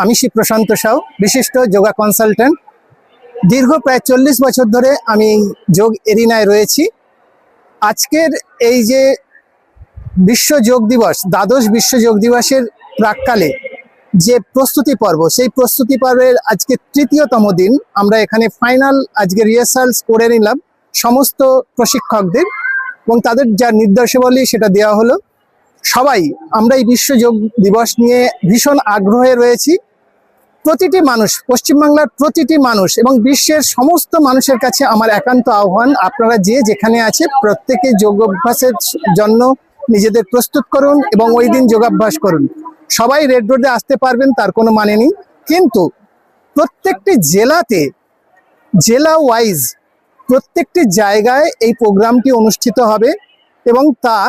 আমি শ্রী প্রশান্ত সাউ, বিশিষ্ট যোগা কনসালটেন্ট। দীর্ঘ প্রায় 40 বছর ধরে আমি যোগ এরিনায় রয়েছি। আজকের এই যে বিশ্ব যোগ দিবস, দ্বাদশ বিশ্ব যোগ দিবসের প্রাক্কালে যে প্রস্তুতি পর্ব, সেই প্রস্তুতি পর্বের আজকে তৃতীয়তম দিন। আমরা এখানে ফাইনাল আজকে রিহার্সালস করে নিলাম সমস্ত প্রশিক্ষকদের, এবং তাদের যা নির্দেশাবলী সেটা দেওয়া হলো। সবাই আমরা এই বিশ্ব যোগ দিবস নিয়ে ভীষণ আগ্রহে রয়েছি। প্রতিটি মানুষ, পশ্চিমবাংলার প্রতিটি মানুষ এবং বিশ্বের সমস্ত মানুষের কাছে আমার একান্ত আহ্বান, আপনারা যে যেখানে আছে প্রত্যেকে যোগাভ্যাসের জন্য নিজেদের প্রস্তুত করুন এবং ওই দিন যোগাভ্যাস করুন। সবাই রেড রোডে আসতে পারবেন তার কোনো মানে নেই, কিন্তু প্রত্যেকটি জেলাতে, জেলা ওয়াইজ প্রত্যেকটি জায়গায় এই প্রোগ্রামটি অনুষ্ঠিত হবে এবং তা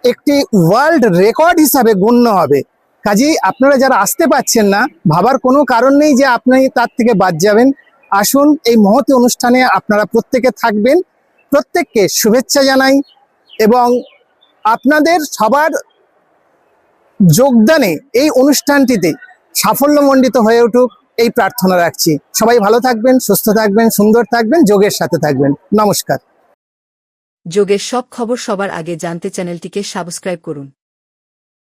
একটি ওয়ার্ল্ড রেকর্ড হিসাবে গণ্য হবে। কাজেই আপনারা যারা আসতে পারছেন না, ভাবার কোনো কারণ নেই যে আপনি তার থেকে বাদ যাবেন। আসুন, এই মহতী অনুষ্ঠানে আপনারা প্রত্যেকে থাকবেন। প্রত্যেককে শুভেচ্ছা জানাই এবং আপনাদের সবার যোগদানে এই অনুষ্ঠানটিতে সাফল্যমণ্ডিত হয়ে উঠুক এই প্রার্থনা রাখছি। সবাই ভালো থাকবেন, সুস্থ থাকবেন, সুন্দর থাকবেন, যোগের সাথে থাকবেন। নমস্কার। যোগের সব খবর সবার আগে জানতে চ্যানেলটিকে সাবস্ক্রাইব করুন।